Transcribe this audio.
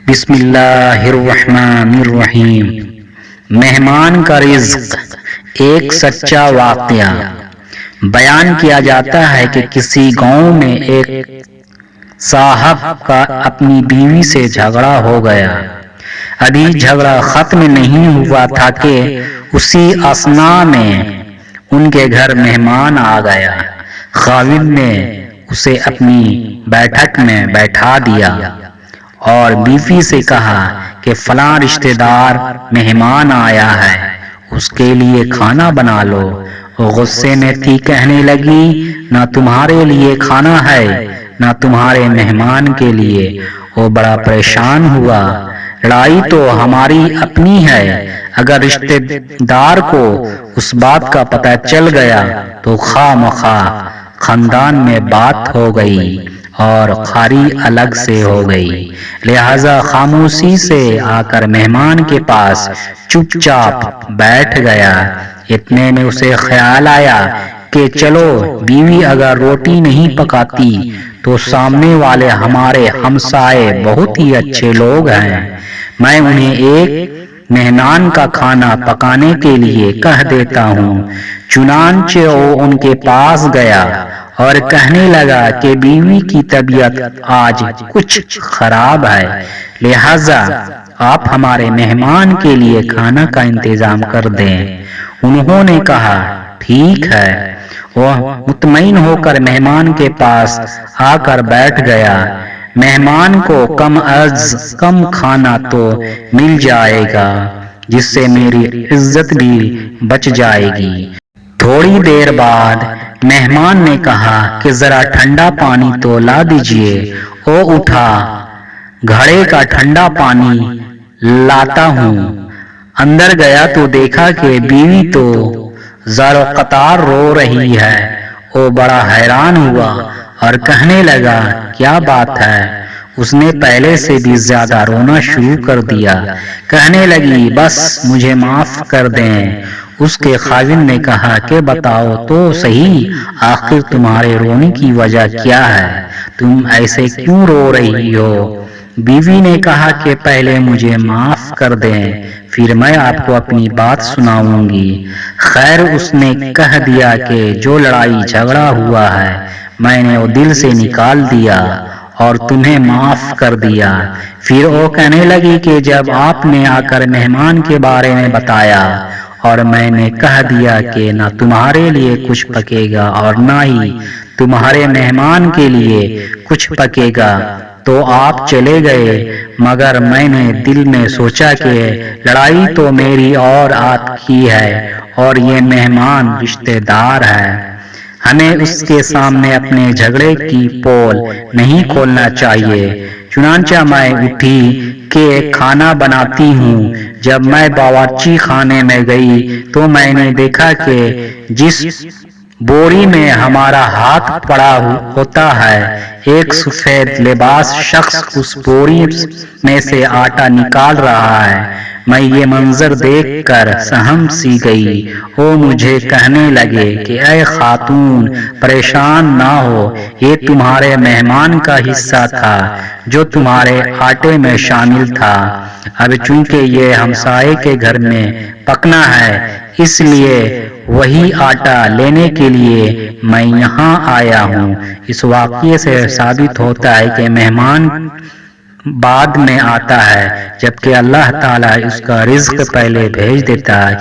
بسم اللہ الرحمن الرحیم۔ مہمان کا رزق، ایک سچا واقعہ بیان کیا جاتا ہے کہ کسی گاؤں میں ایک صاحب کا اپنی بیوی سے جھگڑا ہو گیا۔ ابھی جھگڑا ختم نہیں ہوا تھا کہ اسی اثناء میں ان کے گھر مہمان آ گیا۔ خاوند نے اسے اپنی بیٹھک میں بیٹھا دیا اور بیوی سے کہا کہ فلاں رشتہ دار مہمان آیا ہے، اس کے لیے کھانا بنا لو۔ وہ غصے میں تھی، کہنے لگی نہ تمہارے لیے کھانا ہے نہ تمہارے مہمان کے لیے۔ وہ بڑا پریشان ہوا، لڑائی تو ہماری اپنی ہے، اگر رشتہ دار کو اس بات کا پتہ چل گیا تو خواہ مخواہ خاندان میں بات ہو گئی اور کھاری الگ سے ہو گئی، لہذا خاموشی سے آ کر مہمان کے پاس چپ چاپ بیٹھ گیا۔ اتنے میں اسے خیال آیا کہ چلو بیوی اگر روٹی نہیں پکاتی تو سامنے والے ہمارے ہمسائے بہت ہی اچھے لوگ ہیں، میں انہیں ایک مہمان کا کھانا پکانے کے لیے کہہ دیتا ہوں۔ چنانچہ وہ ان کے پاس گیا اور کہنے لگا کہ بیوی کی طبیعت آج کچھ خراب ہے، لہذا آپ ہمارے مہمان کے لیے کھانا کا انتظام کر دیں۔ انہوں نے کہا ٹھیک ہے۔ وہ مطمئن ہو کر مہمان کے پاس آ کر بیٹھ گیا۔ مہمان کو کم از کم کھانا تو مل جائے گا جس سے میری عزت بھی بچ جائے گی۔ تھوڑی دیر بعد مہمان نے کہا کہ ذرا ٹھنڈا پانی تو لا دیجیے۔ وہ اٹھا، گھڑے کا ٹھنڈا پانی لاتا ہوں۔ اندر گیا تو دیکھا کہ بیوی تو زار و قطار رو رہی ہے۔ وہ بڑا حیران ہوا اور کہنے لگا کیا بات ہے؟ اس نے پہلے سے بھی زیادہ رونا شروع کر دیا، کہنے لگی بس مجھے معاف کر دیں۔ اس کے خاوند نے کہا کہ بتاؤ تو صحیح، آخر تمہارے رونے کی وجہ کیا ہے؟ تم ایسے کیوں رو رہی ہو؟ بیوی نے کہا کہ پہلے مجھے معاف کر دیں، پھر میں آپ کو اپنی بات سناؤں گی۔ خیر، اس نے کہہ دیا کہ جو لڑائی جھگڑا ہوا ہے میں نے وہ دل سے نکال دیا اور تمہیں معاف کر دیا۔ پھر وہ کہنے لگی کہ جب آپ نے آ کر مہمان کے بارے میں بتایا اور میں نے کہہ دیا کہ نہ تمہارے لیے کچھ پکے گا اور نہ ہی تمہارے مہمان کے لیے کچھ پکے گا تو آپ چلے گئے، مگر میں نے دل میں سوچا کہ لڑائی تو میری اور آپ کی ہے اور یہ مہمان رشتہ دار ہے، ہمیں اس کے سامنے اپنے جھگڑے کی پول نہیں کھولنا چاہیے۔ چنانچہ میں اٹھی کہ کھانا بناتی ہوں۔ جب میں باورچی خانے میں گئی تو میں نے دیکھا کہ جس بوری میں ہمارا ہاتھ پڑا ہوتا ہے، ایک سفید لباس شخص اس بوری میں سے آٹا نکال رہا ہے۔ میں یہ منظر دیکھ کر سہم سی گئی۔ وہ مجھے کہنے لگے کہ اے خاتون، پریشان نہ ہو، یہ تمہارے مہمان کا حصہ تھا جو تمہارے آٹے میں شامل تھا۔ اب چونکہ یہ ہمسائے کے گھر میں پکنا ہے، اس لیے وہی آٹا لینے کے لیے میں یہاں آیا ہوں۔ اس واقعے سے ثابت ہوتا ہے کہ مہمان بعد میں آتا ہے، جبکہ اللہ تعالیٰ اس کا رزق پہلے بھیج دیتا ہے۔